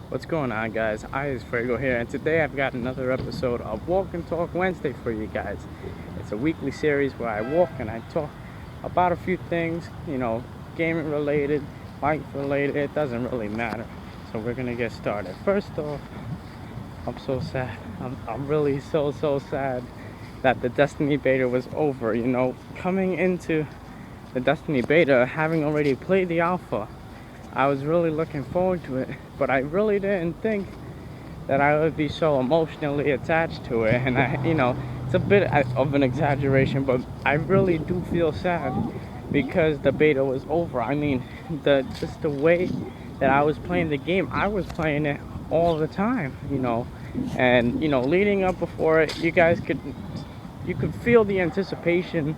What's going on, guys? Is Frago here, and today I've got another episode of Walk and Talk Wednesday for you guys. It's a weekly series where I walk and I talk about a few things, gaming related, life related, it doesn't really matter. So we're gonna get started. First off, I'm so sad. I'm really so sad that the Destiny beta was over. Coming into the Destiny beta, having already played the alpha, I was really looking forward to it, but I really didn't think that I would be so emotionally attached to it. And it's a bit of an exaggeration, but I really do feel sad because the beta was over. I mean, just the way that I was playing the game, I was playing it all the time, and leading up before it, you could feel the anticipation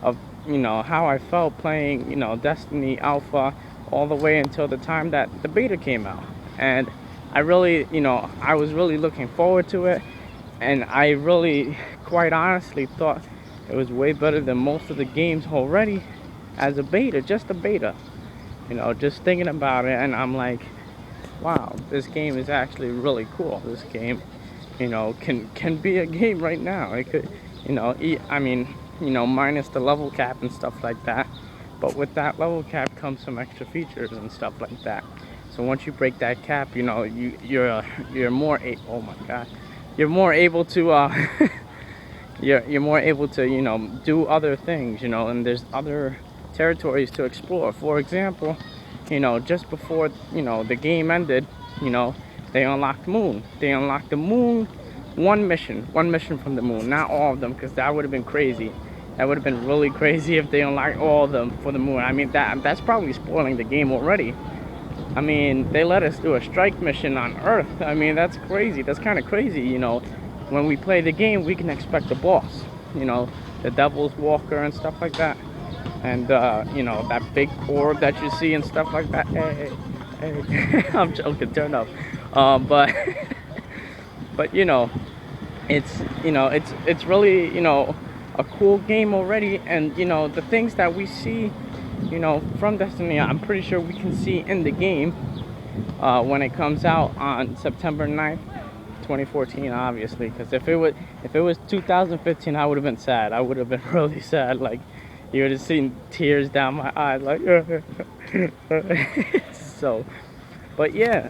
of how I felt playing Destiny Alpha all the way until the time that the beta came out. And I really I was really looking forward to it, and I really quite honestly thought it was way better than most of the games already as a beta, just a beta. Just thinking about it, and I'm like, wow, this game is actually really cool. This game can be a game right now. It could minus the level cap and stuff like that. But with that level cap comes some extra features and stuff like that. So once you break that cap, you're more oh my god, you're more able to you're more able to do other things, and there's other territories to explore. For example, just before the game ended, they unlocked the moon. They unlocked the moon, one mission from the moon, not all of them, because that would have been crazy. That would have been really crazy if they unlocked all of them for the moon. I mean, that's probably spoiling the game already. I mean, they let us do a strike mission on Earth. I mean, that's crazy. That's kind of crazy, When we play the game, we can expect the boss, the Devil's Walker and stuff like that. And, that big orb that you see and stuff like that. Hey. I'm joking, turn up. But, but, it's really, a cool game already. And the things that we see from Destiny, I'm pretty sure we can see in the game when it comes out on September 9th 2014, obviously. Because if it was 2015, I would have been sad. I would have been really sad. Like, you would have seen tears down my eyes, like so. But yeah,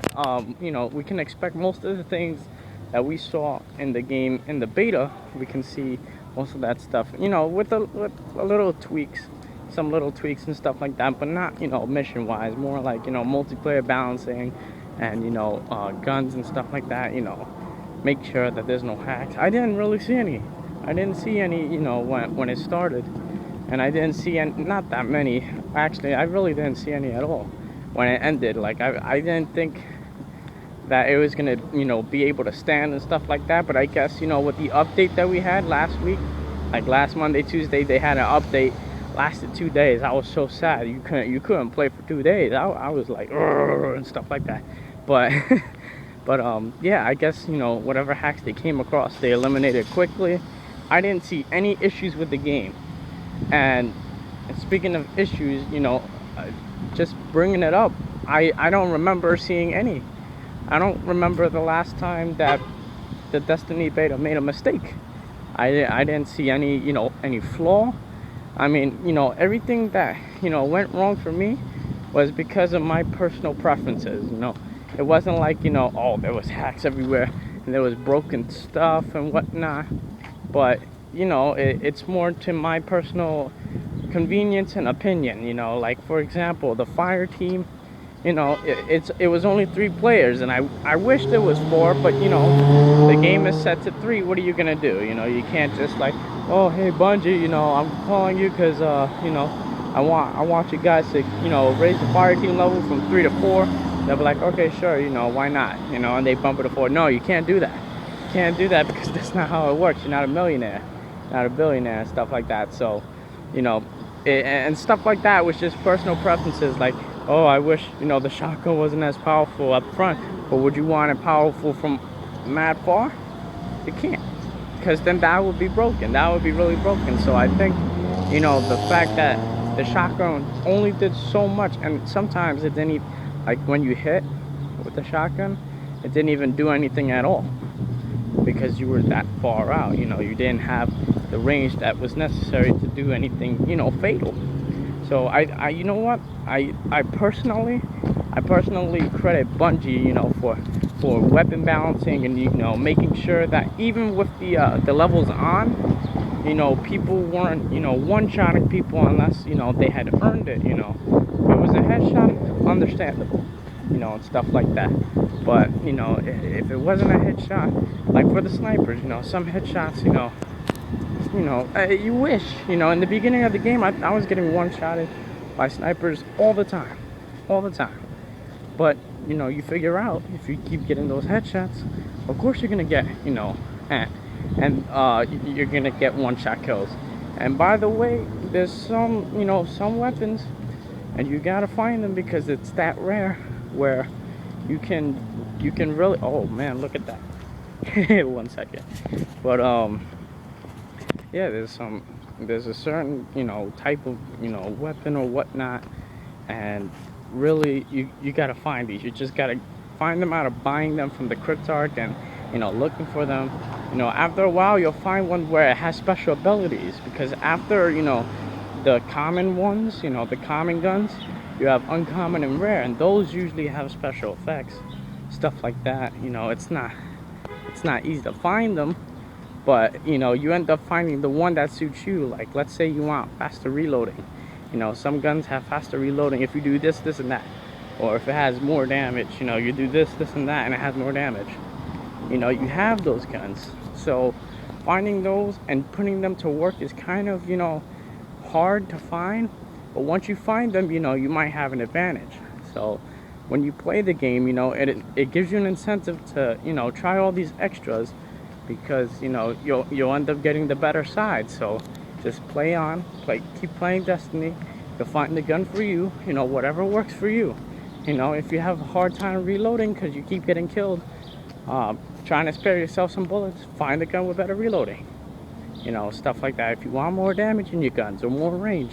we can expect most of the things that we saw in the game in the beta. We can see most of that stuff, with a little tweaks, some little tweaks and stuff like that, but not, mission wise, more like, multiplayer balancing and, guns and stuff like that, make sure that there's no hacks. I didn't really see any. I didn't see any, when it started, and I didn't see any, not that many. Actually, I really didn't see any at all when it ended. Like, I didn't think that it was gonna be able to stand and stuff like that. But I guess with the update that we had last week, like last Monday, Tuesday, they had an update, lasted 2 days. I was so sad. You couldn't play for 2 days. I was like and stuff like that. But but yeah, I guess whatever hacks they came across, they eliminated quickly. I didn't see any issues with the game. And speaking of issues, just bringing it up, I don't remember seeing any. I don't remember the last time that the Destiny beta made a mistake. I didn't see any flaw. I mean, everything that went wrong for me was because of my personal preferences. It wasn't like oh, there was hacks everywhere and there was broken stuff and whatnot. But it's more to my personal convenience and opinion. Like, for example, the fire team, it was only 3 players, and I wished it was 4, but the game is set to 3. What are you gonna do? You can't just like, oh, hey Bungie, I'm calling you because I want you guys to raise the fire team level from 3 to 4. They'll be like, okay, sure, why not, and they bump it to 4. No, you can't do that. You can't do that because that's not how it works. You're not a millionaire, not a billionaire, and stuff like that. So and stuff like that was just personal preferences. Like, oh, I wish the shotgun wasn't as powerful up front, but would you want it powerful from mad far? You can't, because then that would be broken. That would be really broken. So I think the fact that the shotgun only did so much, and sometimes it didn't even, like when you hit with the shotgun, it didn't even do anything at all because you were that far out. You know, you didn't have the range that was necessary to do anything, you know, fatal. So you know what, I personally credit Bungie, you know, for weapon balancing and, you know, making sure that even with the levels on, you know, people weren't, you know, one-shotting people unless, you know, they had earned it. You know, if it was a headshot, understandable, you know, and stuff like that. But, you know, if it wasn't a headshot, like for the snipers, you know, some headshots, you wish, you know, in the beginning of the game, I was getting one-shotted by snipers all the time. But, you know, you figure out if you keep getting those headshots, of course you're gonna get, you know, you're gonna get one-shot kills. And by the way, there's some, you know, some weapons, and you gotta find them because it's that rare where you can really, oh man, look at that. 1 second. But yeah, there's a certain, you know, type of, you know, weapon or whatnot, and really you gotta find these. You just gotta find them out of buying them from the cryptarch and, you know, looking for them. You know, after a while you'll find one where it has special abilities, because after, you know, the common ones, you know, the common guns, you have uncommon and rare, and those usually have special effects, stuff like that. You know, it's not easy to find them, but, you know, you end up finding the one that suits you. Like, let's say you want faster reloading. You know, some guns have faster reloading if you do this, and that. Or if it has more damage, you know, you do this, and that, and it has more damage. You know, you have those guns. So finding those and putting them to work is kind of, you know, hard to find. But once you find them, you know, you might have an advantage. So when you play the game, you know, it gives you an incentive to, you know, try all these extras, because, you know, you'll end up getting the better side. So just keep playing Destiny. You'll find the gun for you, you know, whatever works for you. You know, if you have a hard time reloading because you keep getting killed, trying to spare yourself some bullets, find a gun with better reloading. You know, stuff like that. If you want more damage in your guns or more range,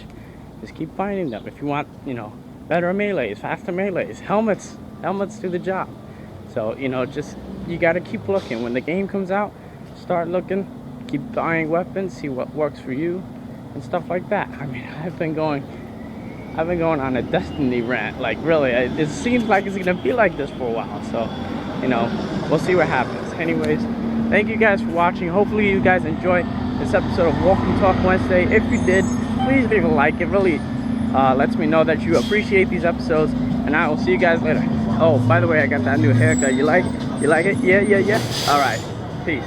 just keep finding them. If you want, you know, better melees, faster melees, helmets do the job. So, you know, just, you gotta keep looking. When the game comes out, start looking, keep buying weapons, see what works for you, and stuff like that. I mean, I've been going on a Destiny rant. Like, really, it seems like it's gonna be like this for a while. So, you know, we'll see what happens. Anyways, thank you guys for watching. Hopefully you guys enjoyed this episode of Walk and Talk Wednesday. If you did, please leave a like. It really lets me know that you appreciate these episodes, and I will see you guys later. Oh, by the way, I got that new haircut. You like it? Yeah. All right, peace.